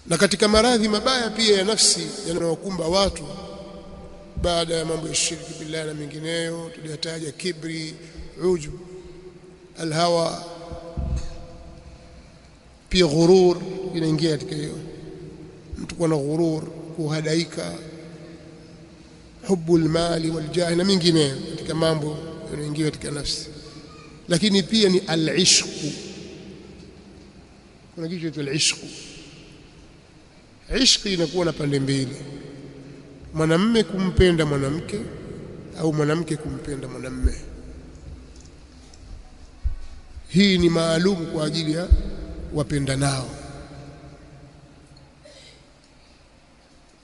Na katika maradhi mabaya pia ya nafsi yanayokumba watu baada ya mambo ya shirki billahi na mengineyo tuliyataja, kibri, ujub, alhawa, pia ghurur inaingia katika hiyo. Mtu kuwa na ghurur, kuhadaika, hubbul mali wal jahi na mengineyo katika mambo yanayoingia katika nafsi. Lakini pia ni al-ishqu. Kuna kitu cha al-ishqu. Ishqi inakuwa na pande mbili, mwanamume kumpenda mwanamke au mwanamke kumpenda mwanamume. Hii ni maalum kwa ajili ya wapendanao.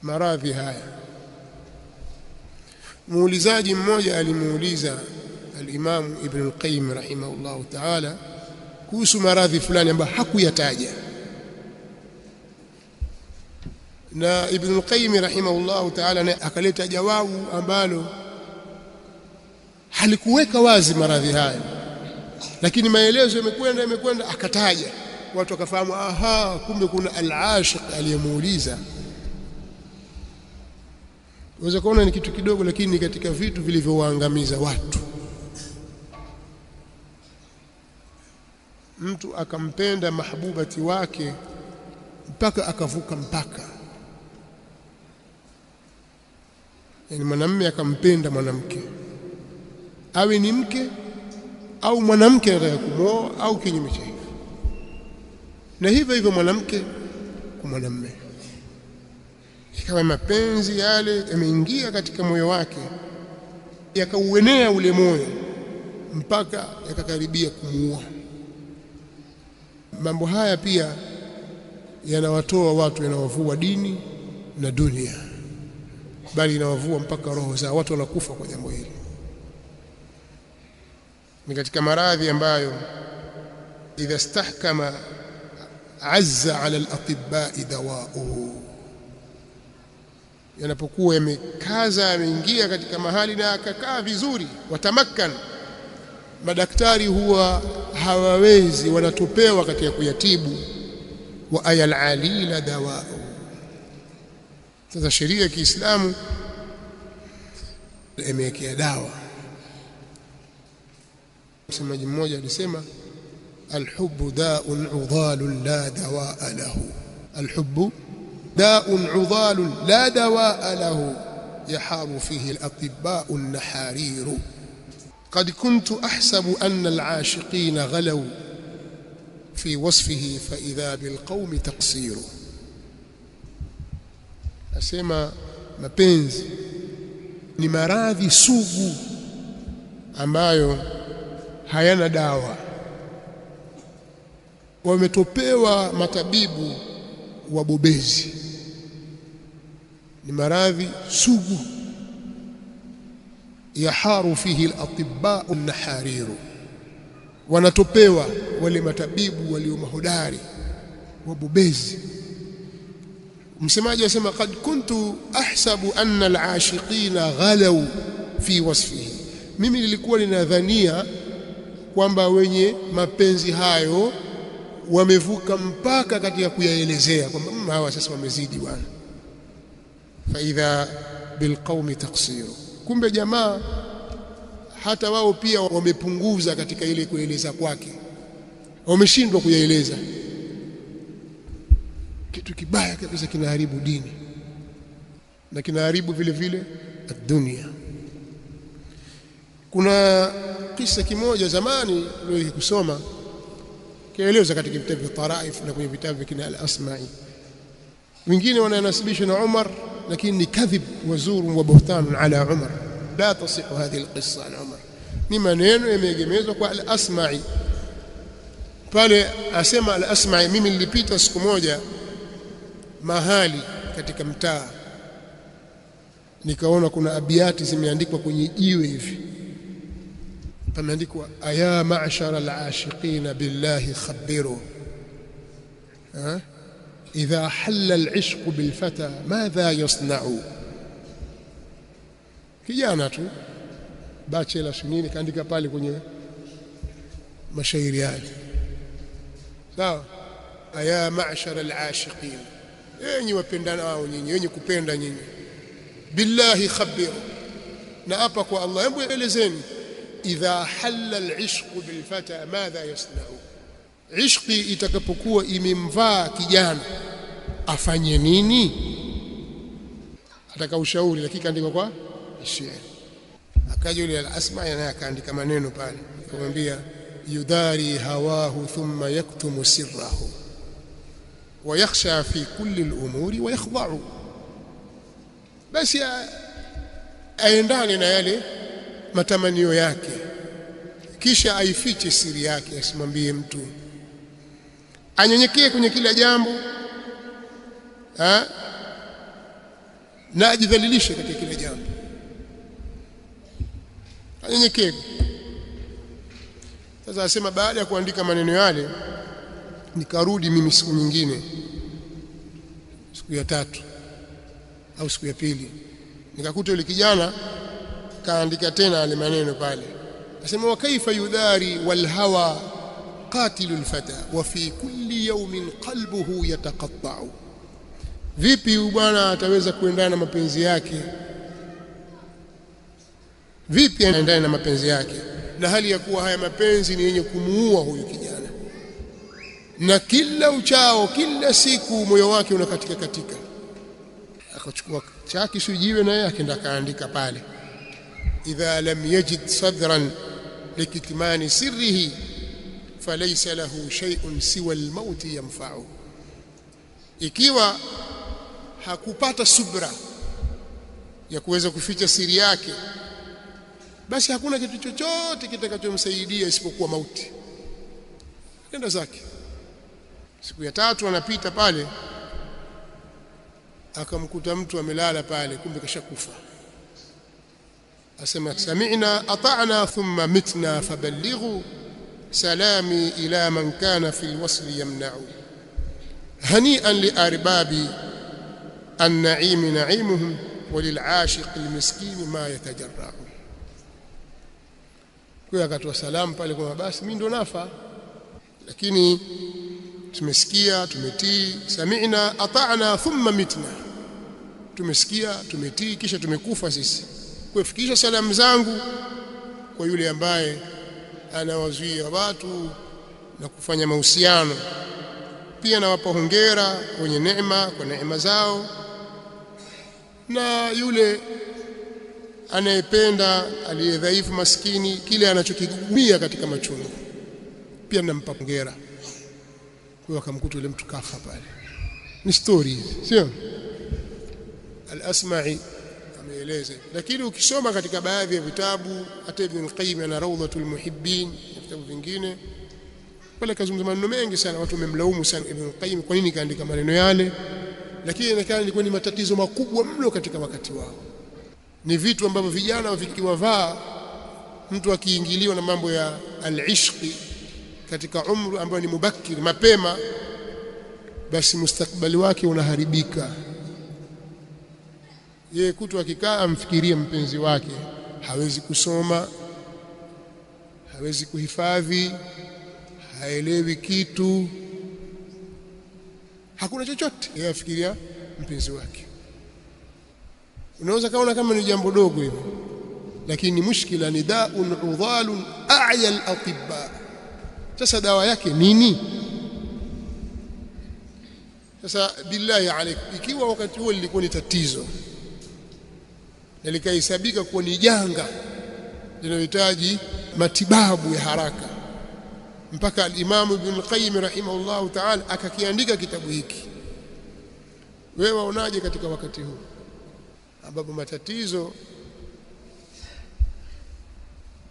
Maradhi haya, muulizaji mmoja alimuuliza al-Imam Ibn al-Qayyim rahimahullah ta'ala kuhusu maradhi fulani ambayo hakuyataja, na Ibn al-Qayyim rahimahullah ta'ala akaleta jawabu ambalo halikuweka wazi maradhi haya, lakini maelezo yamekwenda akataja, watu wakafahamu, aha, kumbe kuna al-ashiq aliyemuuliza. Unaweza kuona ni kitu kidogo, lakini ni katika vitu vilivyowaangamiza watu. Mtu akampenda mahbubati wake mpaka akavuka mpaka, yani mwanamume akampenda mwanamke, awe ni mke au mwanamke anataka kumwoa au kinyume cha hivyo, na hivyo hivyo mwanamke kwa mwanamume. Ikawa mapenzi yale yameingia katika moyo wake, yakauenea ule moyo mpaka yakakaribia kumuua. Mambo haya pia yanawatoa watu, yanawavua dini na dunia, bali inawavua mpaka roho za watu, wanakufa kwa jambo hili. Ni katika maradhi ambayo idha stahkama azza ala al-atibba'i dawa'uhu, yanapokuwa yamekaza, yameingia katika mahali na akakaa vizuri, watamakkan, madaktari huwa hawawezi, wanatopewa katika kuyatibu. Wa ayal alila dawa'u. Sasa sheria ya Kiislamu imewekea dawa. Msemaji mmoja alisema, alhubbu da'un 'udhalun la dawa'a lahu. Alhubbu da'un 'udhalun la dawa'a lahu yaharu fihi al-atibba'u an-nahariru. قد كنت أحسب أن العاشقين غلوا في وصفه فإذا بالقوم تقصير. أسمى mapenzi ni maradhi sugu ambayo hayana dawa. Wametopewa matabibu wabobezi, ni maradhi sugu, yaharu fihi al-atibba'u an-nahariru, wanatopewa wale matabibu walio mahodari wabobezi. Msemaji asema, qad kuntu ahsabu anna al-ashiqina ghalaw fi wasfihi, mimi nilikuwa ninadhania kwamba wenye mapenzi hayo wamevuka mpaka katika kuyaelezea kwamba hawa sasa wamezidi bwana. Fa idha bilqaumi taqsiru, kumbe jamaa hata wao pia wamepunguza katika ile kueleza kwake, wameshindwa kuyaeleza. Kitu kibaya kabisa kinaharibu dini na kinaharibu vile vile dunia. Kuna kisa kimoja zamani nilikuwa kusoma, kieleza katika vitabu vya Taraif na kwenye vitabu vya kina al-Asma'i. Wengine wananasibisha na Umar, lakini ni kadhib wa zuru wa buhtan ala Umar, la tasihu hadhihi alqissa an Umar. Ni maneno yameegemezwa kwa al-Asma'i. Pale asema al-Asma'i, mimi nilipita siku moja mahali katika mtaa, nikaona kuna abiyati zimeandikwa kwenye jiwe hivi, pameandikwa aya ma'shara al-ashiqina billahi khabiru, idha halla al-ishq bil fata madha yasna'u. Kijana tu bachelor sunini kaandika pale kwenye mashairi yake, sawa, aya ma'shara al-ashiqin, enyi wapendanao nyinyi, wenye kupenda nyinyi, billahi khabiru, na hapa kwa Allah, hebu elezeni, idha halla al-ishq bil-fata madha yasna'u, ishqi itakapokuwa imemvaa kijana afanye nini? Ataka ushauri, lakini kaandika kwa shairi. Akaja yule al-Asma'i naye akaandika maneno pale, akamwambia yudari hawahu thumma yaktumu sirrahu wa yakhsha fi kulli al-umuri wa yakhda'u, basi aendane na yale matamanio yake, kisha aifiche siri yake, asimwambie mtu, anyenyekee kwenye kila jambo na ajidhalilishe katika kila jambo, anyenyekee. Sasa asema baada ya kuandika maneno yale, nikarudi mimi siku nyingine, siku ya tatu au siku ya pili, nikakuta yule kijana kaandika tena yale maneno pale. Asema wa kaifa yudari wal hawa qatilul fata wa fi kulli yawmin qalbuhu yataqatta'u, vipi bwana ataweza kuendana na mapenzi yake? Vipi anaendana na mapenzi yake na hali ya kuwa haya mapenzi ni yenye kumuua huyu kijana, na kila uchao, kila siku moyo wake unakatika katika. Akachukua chaki sujiwe naye akaenda kaandika pale, idha lam yajid sadran likitmani sirrihi falaysa lahu shay'un siwa al-maut yanfa'u, ikiwa hakupata subra ya kuweza kuficha siri yake, basi hakuna kitu chochote kitakachomsaidia isipokuwa mauti. Nenda zake. Siku ya tatu anapita pale, akamkuta mtu amelala pale, kumbe kashakufa. Asema sami'na ata'na thumma mitna faballighu salami ila man kana fi alwasl yamna'u, hani'an li arbabi an-na'im na'imuhum wa lil'ashiq al-miskin ma yatajarra'u. Kwa akatoa salamu pale kwa basi mimi ndo nafa, lakini tumesikia, tumetii. Sami'na ata'na thumma mitna, tumesikia, tumetii, kisha tumekufa sisi. Kufikisha salamu zangu kwa yule ambaye anawazuia watu na kufanya mahusiano, pia nawapa hongera wenye neema kwa neema zao, na yule anayependa aliyedhaifu maskini kile anachokigumia katika machungu pia nampa hongera. Kwa akamkuta yule mtu kafa pale. Ni story, sio? Al-Asma'i ameeleza, lakini ukisoma katika baadhi ya vitabu, hata Ibn al-Qayyim ana Rawdatul Muhibbin na vitabu vingine pale kazungumza maneno mengi sana, watu wamemlaumu sana Ibn al-Qayyim kwa nini kaandika maneno yale, lakini inaonekana ilikuwa ni matatizo makubwa mno katika wakati wao. Ni vitu ambavyo vijana vikiwavaa, mtu akiingiliwa na mambo ya al-ishqi katika umri ambao ni mubakir, mapema, basi mustakbali wake unaharibika. Yeye kutu akikaa amfikirie mpenzi wake, hawezi kusoma, hawezi kuhifadhi, haelewi kitu, hakuna chochote, yeye afikiria mpenzi wake. Unaweza kaona kama ni jambo dogo hivyo, lakini mushkila ni da'un udhalun a'ya al-atibba. Sasa dawa yake nini? Sasa billahi alayk, ikiwa wakati huo lilikuwa ni tatizo na likahesabika kuwa ni janga linalohitaji matibabu ya haraka, mpaka al-Imam Ibn al-Qayyim rahimahullah ta'ala akakiandika kitabu hiki, wewe waonaje katika wakati huu ambapo matatizo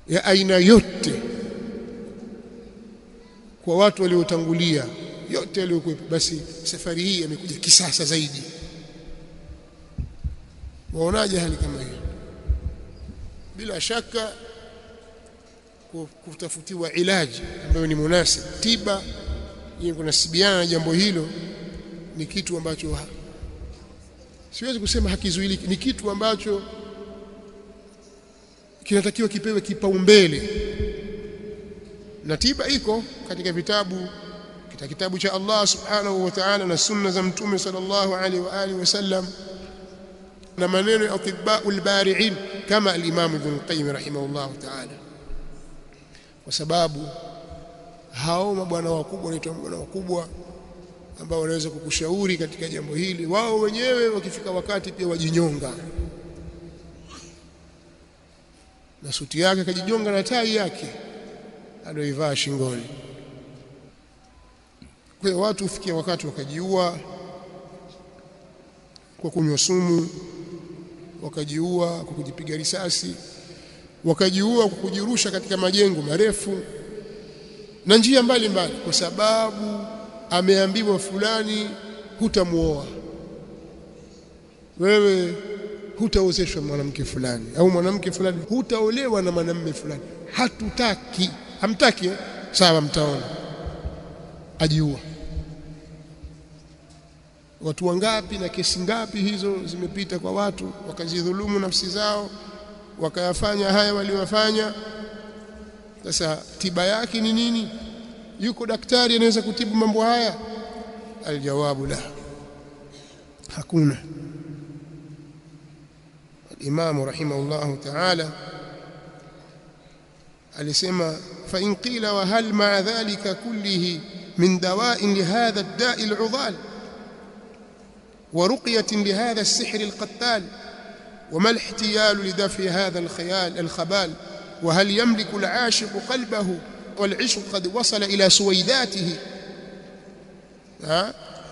ya aina yote kwa watu waliotangulia yote yaliyokuwa, basi safari hii imekuja kisasa zaidi? Waonaje hali kama hiyo? Bila shaka kutafutiwa ilaji ambayo ni munasib, tiba yenye kunasibiana na jambo hilo, ni kitu ambacho siwezi kusema hakizuiliki, ni kitu ambacho kinatakiwa kipewe kipaumbele, na tiba iko katika vitabu katika kitabu cha Allah subhanahu wa ta'ala na sunna za mtume sallallahu alaihi wa alihi wasallam na maneno ya atibbaul bari'in kama al-Imam Ibn Qayyim rahimahullah ta'ala. Kwa sababu hao mabwana wakubwa wanaitwa mabwana wakubwa ambao wanaweza kukushauri katika jambo hili, wao wenyewe wakifika wakati pia wajinyonga na suti yake, akajijonga na tai yake aliyoivaa shingoni. Kwa hiyo watu hufikia wakati wakajiua kwa kunywa sumu, wakajiua kwa kujipiga risasi, wakajiua kwa kujirusha katika majengo marefu na njia mbalimbali, kwa sababu ameambiwa fulani hutamuoa wewe, hutaozeshwa mwanamke fulani, au mwanamke fulani hutaolewa na mwanamume fulani, hatutaki, hamtaki sawa, mtaona. Ajiua. Watu wangapi na kesi ngapi hizo zimepita kwa watu, wakazidhulumu nafsi zao, wakayafanya haya waliowafanya. Sasa tiba yake ni nini? Yuko daktari anaweza kutibu mambo haya? Aljawabu la, hakuna. Imam rahimahullah ta'ala alisema fa in qila wa hal ma'a dhalika kullihi min dawa'in li hadha ad-da'i al-'udhal wa ruqyatin li hadha as-sihr al-qattal wa ma al-ihtiyal li daf'i hadha al-khayal al-khabal wa hal yamliku al-'ashiq qalbahu wal-'ishq qad wasala ila suwaidatihi.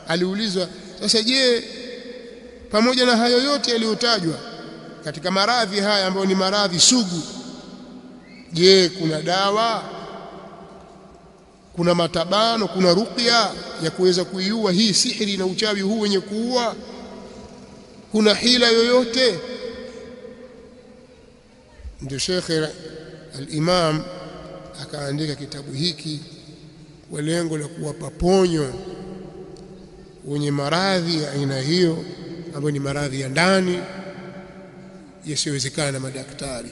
Aliulizwa, sasa je, pamoja na hayo yote yaliyotajwa katika maradhi haya ambayo ni maradhi sugu, je, kuna dawa, kuna matabano, kuna ruqya ya kuweza kuiua hii sihiri na uchawi huu wenye kuua? Kuna hila yoyote? Ndio Sheikh al-Imam akaandika kitabu hiki kwa lengo la kuwapa ponyo wenye maradhi ya aina hiyo ambayo ni maradhi ya ndani yasiyowezekana na madaktari.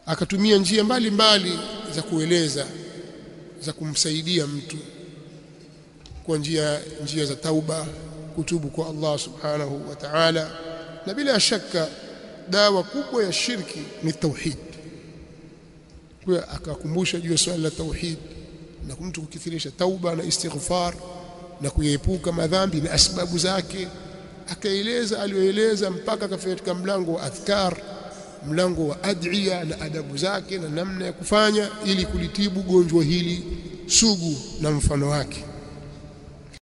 Akatumia njia mbalimbali za kueleza, za kumsaidia mtu kwa njia za tauba, kutubu kwa Allah subhanahu wa ta'ala. Na bila shaka dawa kubwa ya shirki ni tauhid. Kwa akakumbusha juu ya swala la tauhid na mtu kukithirisha tauba na istighfar na kuepuka madhambi na sababu zake. Akaeleza aliyoeleza mpaka akafika katika mlango wa adhkar, mlango wa adhiya na adabu zake na namna ya kufanya ili kulitibu gonjwa hili sugu na mfano wake.